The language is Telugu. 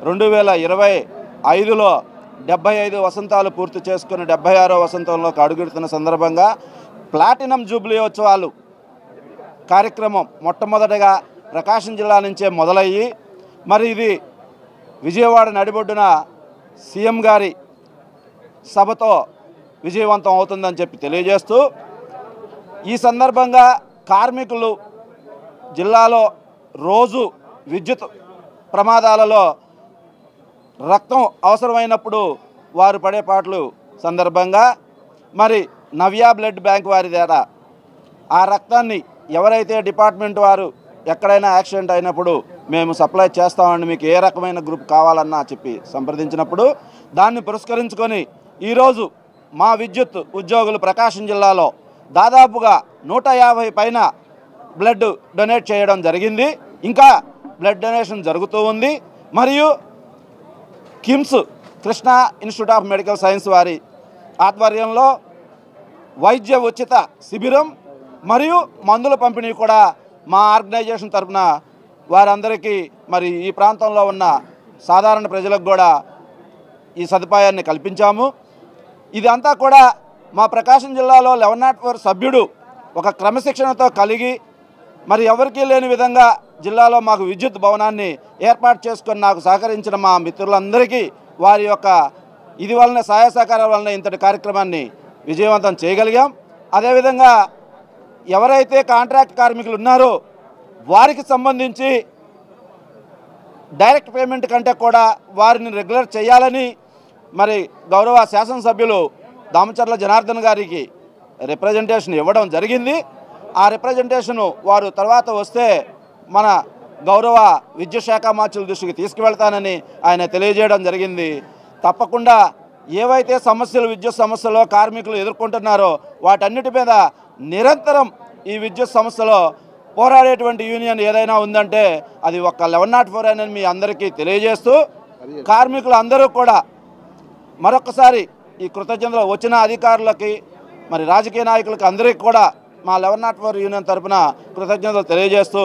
2025లో 75 వసంతాలు పూర్తి చేసుకుని 76వ వసంతంలోకి అడుగుడుతున్న సందర్భంగా ప్లాటినం జూబ్లీ ఉత్సవాలు కార్యక్రమం మొట్టమొదటగా ప్రకాశం జిల్లా నుంచే మొదలయ్యి మరి ఇది విజయవాడ నడిబొడ్డున సీఎం గారి సభతో విజయవంతం అవుతుందని చెప్పి తెలియజేస్తూ ఈ సందర్భంగా కార్మికులు జిల్లాలో రోజు విద్యుత్ ప్రమాదాలలో రక్తం అవసరమైనప్పుడు వారు పడే పాటలు సందర్భంగా మరి నవ్య బ్లడ్ బ్యాంక్ వారి ద్వారా ఆ రక్తాన్ని ఎవరైతే డిపార్ట్మెంట్ వారు ఎక్కడైనా యాక్సిడెంట్ అయినప్పుడు మేము సప్లై చేస్తామని మీకు ఏ రకమైన గ్రూప్ కావాలన్నా చెప్పి సంప్రదించినప్పుడు దాన్ని పురస్కరించుకొని ఈరోజు మా విద్యుత్ ఉద్యోగులు ప్రకాశం జిల్లాలో దాదాపుగా 150 పైన బ్లడ్ డొనేట్ చేయడం జరిగింది. ఇంకా బ్లడ్ డొనేషన్ జరుగుతూ ఉంది. మరియు KIMS Krishna institute of medical science వారి ఆధ్వర్యంలో వైద్య ఉచిత శిబిరం మరియు మందుల పంపిణీ కూడా మా ఆర్గనైజేషన్ తరఫున వారందరికీ మరి ఈ ప్రాంతంలో ఉన్న సాధారణ ప్రజలకు కూడా ఈ సదుపాయాన్ని కల్పించాము. ఇదంతా కూడా మా ప్రకాశం జిల్లాలో 1104 సభ్యుడు ఒక క్రమశిక్షణతో కలిగి మరి ఎవరికీ లేని విధంగా జిల్లాలో మాకు విద్యుత్ భవనాన్ని ఏర్పాటు చేసుకొని నాకు సహకరించిన మా మిత్రులందరికీ వారి యొక్క ఇది వలన సహాయ సహకారాల వలన ఇంతటి కార్యక్రమాన్ని విజయవంతం చేయగలిగాం. అదేవిధంగా ఎవరైతే కాంట్రాక్ట్ కార్మికులు ఉన్నారో వారికి సంబంధించి డైరెక్ట్ పేమెంట్ కంటే కూడా వారిని రెగ్యులర్ చేయాలని మరి గౌరవ శాసనసభ్యులు దామచర్ల జనార్దన్ గారికి రిప్రజెంటేషన్ ఇవ్వడం జరిగింది. ఆ రిప్రజెంటేషను వారు తర్వాత వస్తే మన గౌరవ విద్యుత్ శాఖ మంత్రుల దృష్టికి తీసుకువెళ్తానని ఆయన తెలియజేయడం జరిగింది. తప్పకుండా ఏవైతే సమస్యలు విద్యుత్ సమస్యలో కార్మికులు ఎదుర్కొంటున్నారో వాటన్నిటి మీద నిరంతరం ఈ విద్యుత్ సమస్యలో పోరాడేటువంటి యూనియన్ ఏదైనా ఉందంటే అది ఒక్క 1104 అని మీ అందరికీ తెలియజేస్తూ కార్మికులు అందరూ కూడా మరొకసారి ఈ కృతజ్ఞతలు వచ్చిన అధికారులకి మరి రాజకీయ నాయకులకి అందరికీ కూడా మా 1104 యూనియన్ తరఫున కృతజ్ఞతలు తెలియజేస్తూ